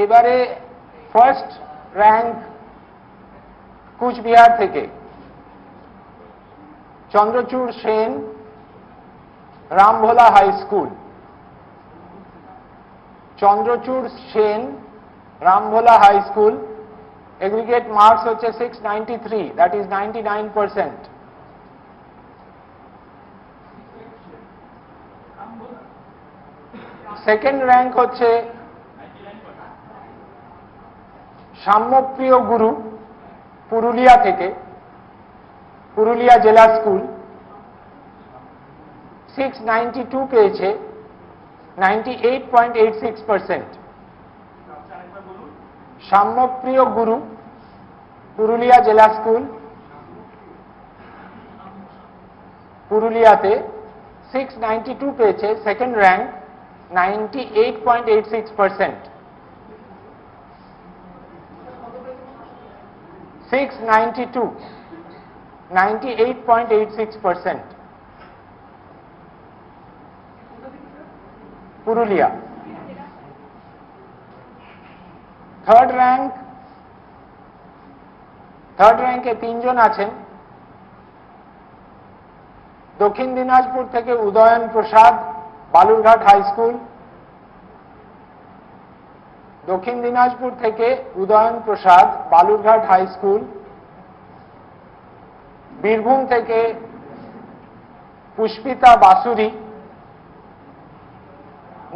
এবারে first rank Cooch Behar থেকে Chandrachur Sen, Rambhola high school. Chandrachur Sen, Rambhola high school, aggregate marks হচ্ছে 693, দ্যাট ইজ 99%। সেকেন্ড র্যাঙ্ক হচ্ছে সাম্যপ্রিয় গুরু, পুরুলিয়া থেকে, পুরুলিয়া জেলা স্কুল, 692 পেয়েছে, 98.86%। সাম্যপ্রিয় গুরু, পুরুলিয়া জেলা স্কুল, পুরুলিয়াতে 692 পেয়েছে, সেকেন্ড র্যাঙ্ক, 98.86%। 692, 98.86%। পুরুলিয়া। থার্ড র্যাঙ্কে তিনজন আছেন। দক্ষিণ দিনাজপুর থেকে উদয়ন প্রসাদ, বালুরঘাট হাই স্কুল। দক্ষিণ দিনাজপুর থেকে উদয়ন প্রসাদ, বালুরঘাট হাই স্কুল। বীরভূম থেকে Pushpita Basuri,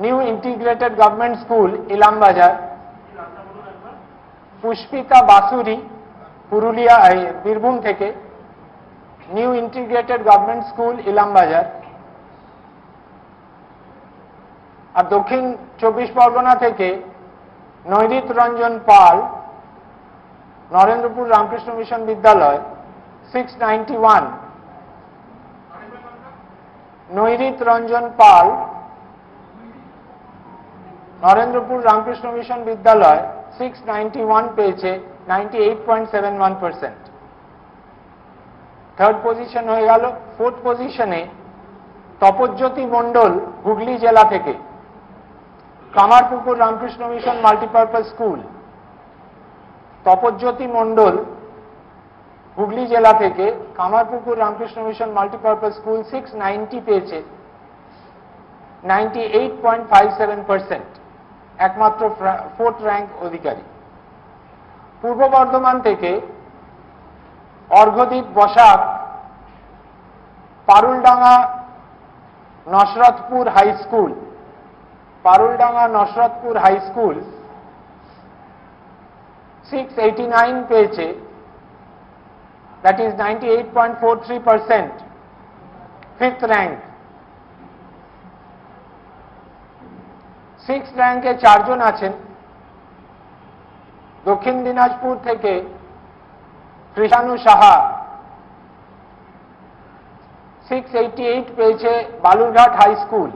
new integrated government school, Ilambazar. Pushpita Basuri, Purulia, Birbhum থেকে, new integrated government school, Ilambazar. আর দক্ষিণ 24 পরগনা থেকে নৈরিত রঞ্জন পাল, নরেন্দ্রপুর রামকৃষ্ণ মিশন বিদ্যালয়, 691। নৈরিত রঞ্জন পাল, নরেন্দ্রপুর রামকৃষ্ণ মিশন বিদ্যালয়, 691 পেয়েছে, 98.71%। থার্ড পজিশন হয়ে গেল। ফোর্থ পজিশনে তপজ্যোতি মণ্ডল, হুগলি জেলা থেকে, Kamarpukur Ramakrishna Mission multipurpose school. Tapajyoti Mondal, Hooghly জেলা থেকে, Kamarpukur Ramakrishna Mission multipurpose school, 690 পেয়েছে, 98.57%। একমাত্র ফোর্থ র্যাঙ্ক অধিকারী। পূর্ব বর্ধমান থেকে Arghyadeep Basak, Paruldanga Nasratpur high school. Paruldanga Nasratpur high school, 689 পেয়েছে, that is 98.43%। Fifth rank. Six র্যাঙ্কে চারজন আছেন। দক্ষিণ দিনাজপুর থেকে কৃষাণু সাহা, 688 পেয়েছে, Balurghat high school.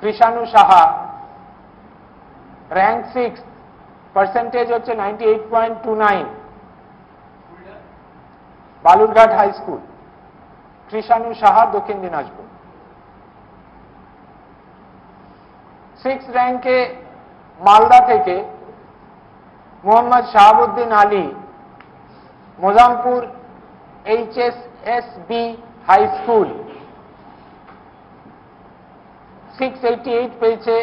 Krishanu Saha, rank 6, percentage হচ্ছে 98.29, Balurghat high school. Krishanu Saha, Dakshin Dinajpur. Six র্যাঙ্কে মালদা থেকে Mohammad Shahabuddin Ali, Mozampur HSSB high school, 688 পেয়েছে,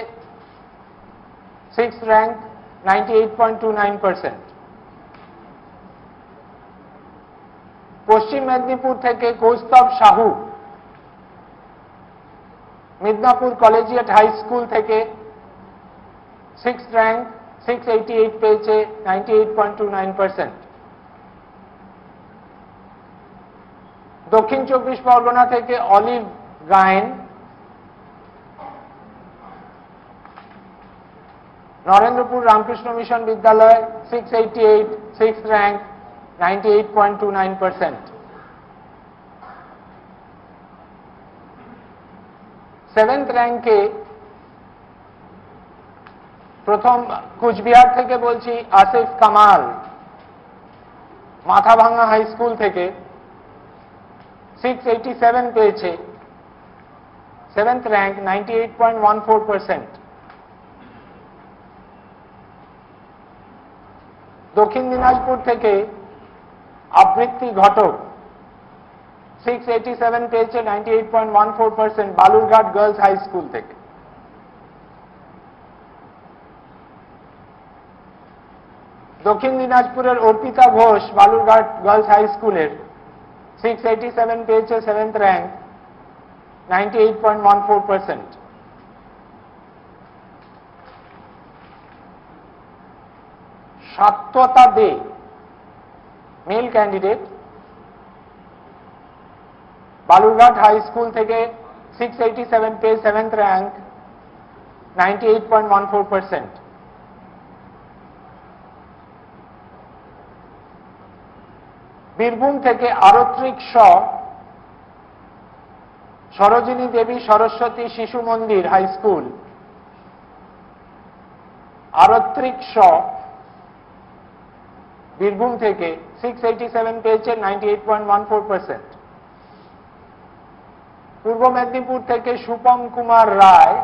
সিক্স র্যাঙ্ক, 98.29%। পশ্চিম মেদিনীপুর থেকে Kaustav Sahu, Midnapore collegiate high school থেকে, সিক্স র্যাঙ্ক, 688 পেয়েছে, 98.29%। দক্ষিণ 24 পরগনা থেকে Olive Gayen, Narendrapur Ramakrishna Mission Vidyalaya, 688, six rank, 98.29%। Seventh র্যাঙ্কে প্রথম কুচবিহার থেকে বলছি আসিফ কামাল, মাথাভাঙ্গা হাই স্কুল থেকে, 687 পেয়েছে, সেভেন্থ র্যাঙ্ক, 98.14%। দক্ষিণ দিনাজপুর থেকে আবৃত্তি ঘটক 687 পেয়েছে 98.14%, বালুরঘাট গার্লস হাই স্কুল থেকে। দক্ষিণ দিনাজপুরের অর্পিতা ঘোষ বালুরঘাট গার্লস হাই স্কুলের 687 পেয়েছে 7th rank 98.14%। Satyata De male candidate Balurghat high school থেকে 687 পেয়ে 7th র্যাঙ্ক 98.14%। বীরভূম থেকে আরত্রিক শ সরোজিনী দেবী সরস্বতী শিশু মন্দির হাই স্কুল, আরত্রিক শ বীরভূম থেকে 687 পেয়েছে 98.14%। পূর্ব মেদিনীপুর থেকে সুপম কুমার রায়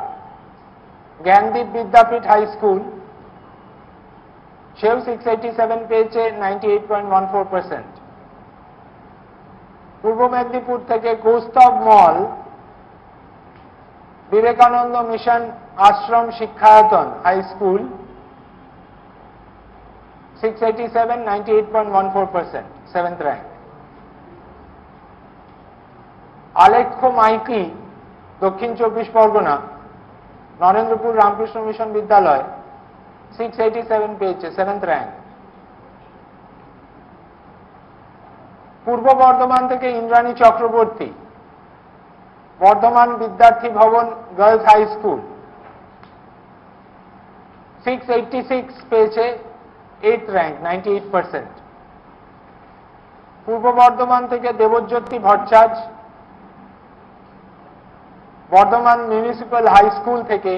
জ্ঞানদীপ বিদ্যাপীঠ হাই স্কুল, সেও 687 পেয়েছে 98.14%। পূর্ব মেদিনীপুর থেকে Kaustav Mal Vivekananda Mission Ashram Shikshayatan high school, 687 98.14%, 7th rank. Alekhya Maity Dakshin 24 Pargana Narendrapur Ramakrishna Mission বিদ্যালয় 687 পেয়েছে 7th র্যাঙ্ক। পূর্ব বর্ধমান থেকে ইন্দ্রাণী চক্রবর্তী বর্ধমান বিদ্যার্থী ভবন গার্লস হাই স্কুল 686 পেয়েছে 8th র্যাঙ্ক 98%। পূর্ব বর্ধমান থেকে Debjyoti Bhattacharya Bardhaman municipal high school থেকে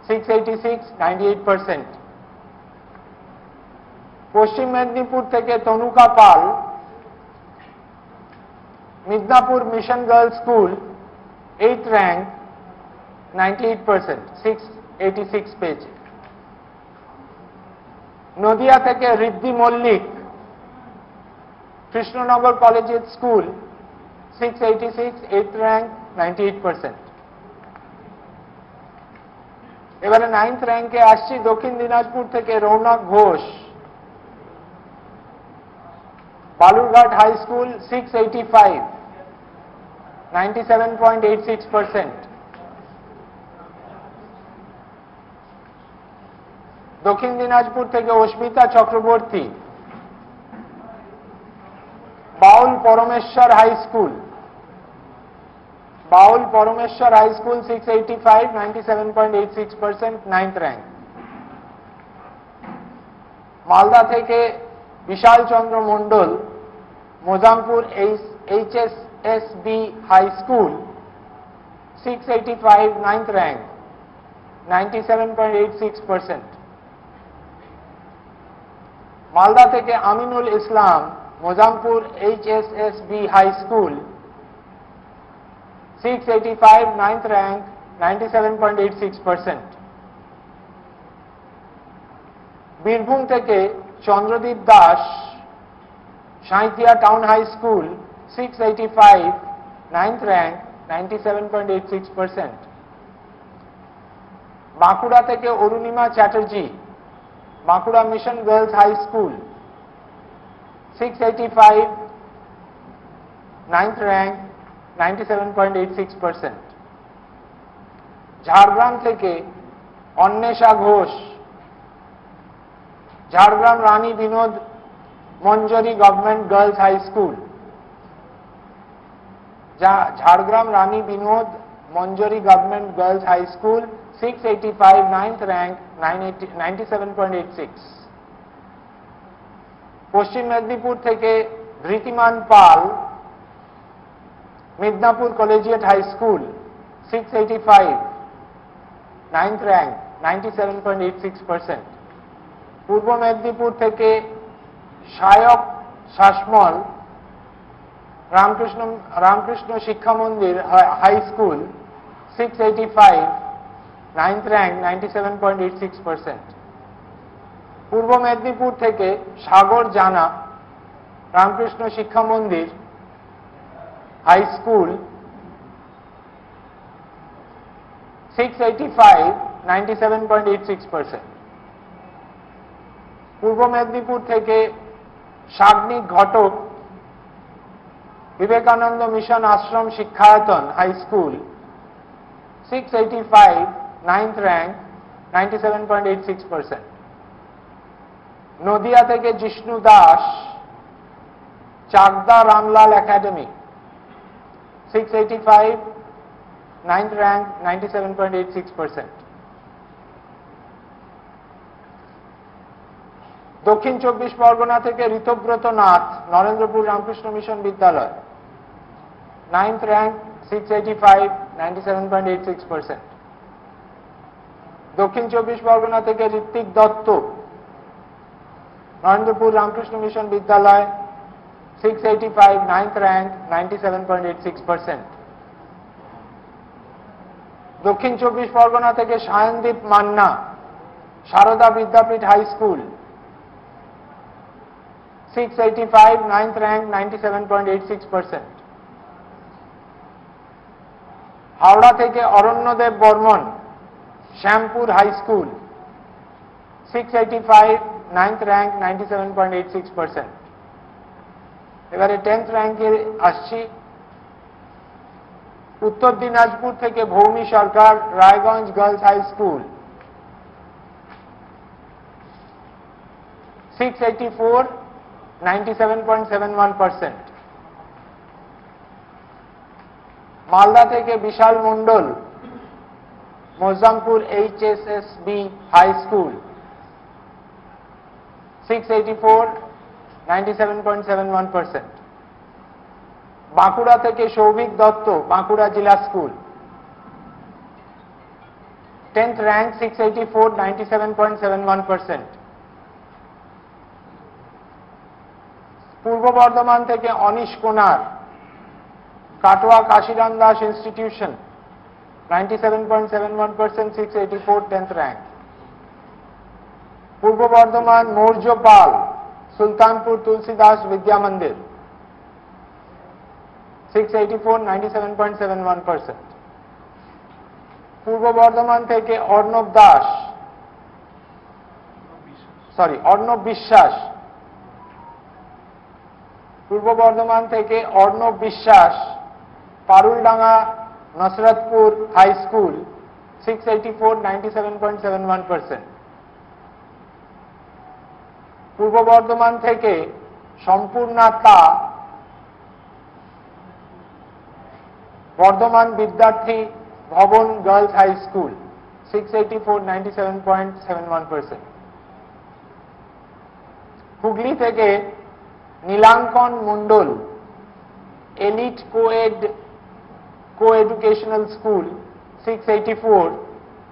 686 98%। পশ্চিম মেদিনীপুর থেকে Tanuka Pal Midnapore Mission girls school 8th rank 98%, 686 পেয়েছে। নদিয়া থেকে Riddhi Mallick Krishnanagar collegiate school 686 8th rank 98%। এবারে 9th র্যাঙ্কে আসছি দক্ষিণ দিনাজপুর থেকে রৌনক ঘোষ বালুরঘাট হাই স্কুল 685 97.86%। দক্ষিণ দিনাজপুর থেকে অস্মিতা চক্রবর্তী বাউল পরমেশ্বর high school 685 97.86%, 9th rank. Malda থেকে Bishal Chandra Mondal Mozampur HSSB high school 685 9th rank 97.86%। Malda থেকে Aminul Islam Mozampur HSSB high school 685 9th rank 97.86%। Birbhum থেকে Chandradeep Das Sainthia town high school 685 9th rank 97.86%। Bankura থেকে Arunima Chatterjee Bankura Mission girls high school 685 9th rank 97.86%। ঝাড়গ্রাম থেকে Anwesha Ghosh Jhargram Rani Binod Manjari government girls high school, Jhargram Rani Binod Manjari government girls high school 685 9th rank 97.86। Paschim Medinipur থেকে Dhritiman Pal Midnapore collegiate high school 685 9th rank 97.86%। Purba Medinipur থেকে সায়ক শাসমল রামকৃষ্ণ শিক্ষা মন্দির high school 685 9th rank 97.86%। Purba Medinipur থেকে সাগর জানা রামকৃষ্ণ শিক্ষা মন্দির হাই স্কুল 685 97.86%। পূর্ব মেদিনীপুর থেকে Sagnik Ghatak Vivekananda Mission Ashram Shikshayatan high school 685 9th rank 97.86%। Nadia থেকে Jishnu Das Chakdah Ramlal academy 685 9th rank 97.86%। Dakshin চব্বিশ পরগনা থেকে Ritabrata Nath Narendrapur Ramakrishna Mission Vidyalaya 9th rank 685 97.86%। Dakshin চব্বিশ পরগনা থেকে Ritwik Dutta Narendrapur Ramakrishna Mission Vidyalaya 685 9th rank 97.86%। Dakshin চব্বিশ পরগনা থেকে Sayandeep Manna Sarada Vidyapith high school 685 9th rank 97.86%। Howrah থেকে Aranyadeb Barman Shyampur high school 685 9th rank 97.86%। এবারে 10th র্যাঙ্কে আসছি। উত্তর দিনাজপুর থেকে Bhoumi Sarkar Raiganj girls high school 684 97.71%। Malda থেকে Bishal Mondal Mozampur HSSB high school 684 97.71%। Bankura থেকে সৌভিক দত্ত বাঁকুড়া জেলা স্কুল 10th rank 684 97.71%। পূর্ব বর্ধমান থেকে অনিশ কোনার Katwa Kashiram Das institution 97.71% 684 10th rank। পূর্ব বর্ধমান মৌর্য পাল সুলতানপুর তুলসীদাস বিদ্যা মন্দির 684 97.71%। পূর্ব বর্ধমান থেকে অর্ণব বিশ্বাস পূর্ব বর্ধমান থেকে অর্ণব বিশ্বাস পারুলডাঙ্গা নসরতপুর হাই স্কুল 684 97.71%। পূর্ব বর্ধমান থেকে সম্পূর্ণা তা বর্ধমান বিদ্যার্থী ভবন গার্লস হাই স্কুল 684 97.71%। হুগলি থেকে নীলাঙ্কন মণ্ডল এলিট কোএডুকেশনাল স্কুল 684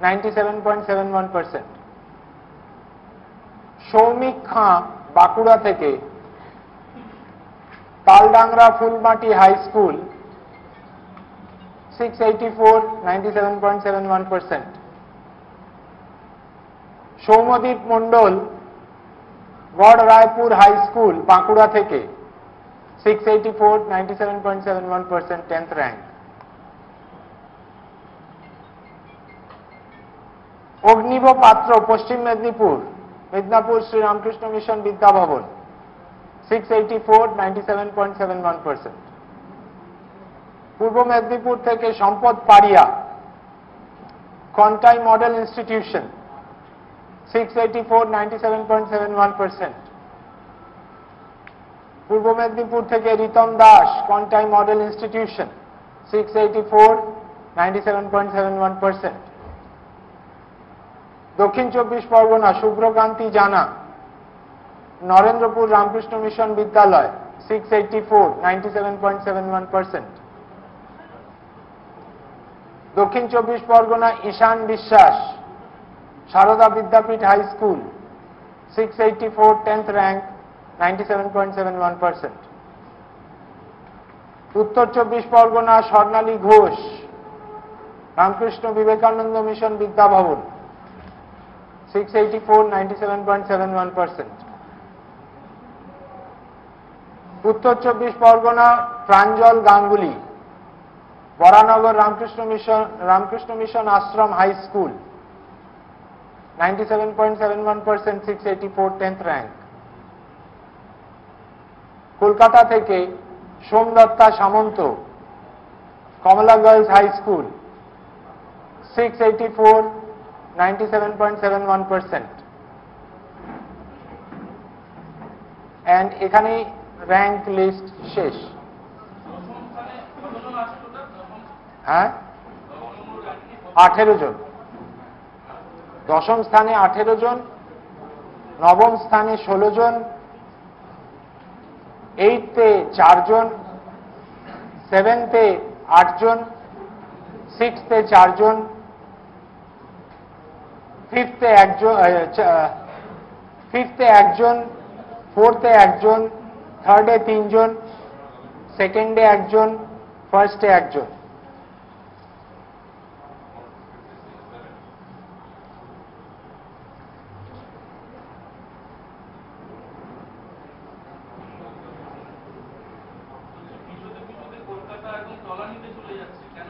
97.71%। সৌমিক খাঁ বাঁকুড়া থেকে তালডাংরা ফুলমাটি হাই স্কুল 684 97.71%। সৌমদীপ মণ্ডল গড় রায়পুর হাই স্কুল বাঁকুড়া থেকে 684 97.71% 10th rank। অগ্নিব পাত্র পশ্চিম মেদিনীপুর মিদনাপুর শ্রী রামকৃষ্ণ মিশন বিদ্যা ভবন 684 97.71%। পূর্ব মেদিনীপুর থেকে সম্পদ পাড়িয়া কন্টাই মডেল ইনস্টিটিউশন 684 97.71%। পূর্ব মেদিনীপুর থেকে রিতম দাস কন্টাই মডেল ইনস্টিটিউশন 684 97.71%। দক্ষিণ চব্বিশ পরগনা শুভ্রকান্তি জানা নরেন্দ্রপুর রামকৃষ্ণ মিশন বিদ্যালয় 684 97.71%। দক্ষিণ চব্বিশ Parganas Ishan Biswas Sarada Vidyapith high school 684 10th rank 97.71%। Uttar চব্বিশ Parganas Swarnali Ghosh Ramakrishna Vivekananda Mission Vidya Bhavan 684, 97.71%. Uttar 24 Parganas Pranjal Ganguly, Baranagar Ramakrishna Mission Ashram high school, 97.71%, 684, 10th rank. Kolkata থেকে Somdatta Samanta, Kamala girls high school, 684, 97.71%. and এখানে র্যাঙ্ক লিস্ট শেষ। হ্যাঁ, 18 জন। দশম স্থানে 18 জন, নবম স্থানে 16 জন, 8th-এ 4 জন, 7th-এ 8 জন, 6th-এ 4 জন, 5th-এ 1 জন, 5th-এ 1 জন, 4th-এ 1 জন, 3rd-এ 3 জন, 2nd-এ 1 জন, 1st-এ 1 জন। কলকাতা এখন তলানিতে চলে যাচ্ছে, কেন?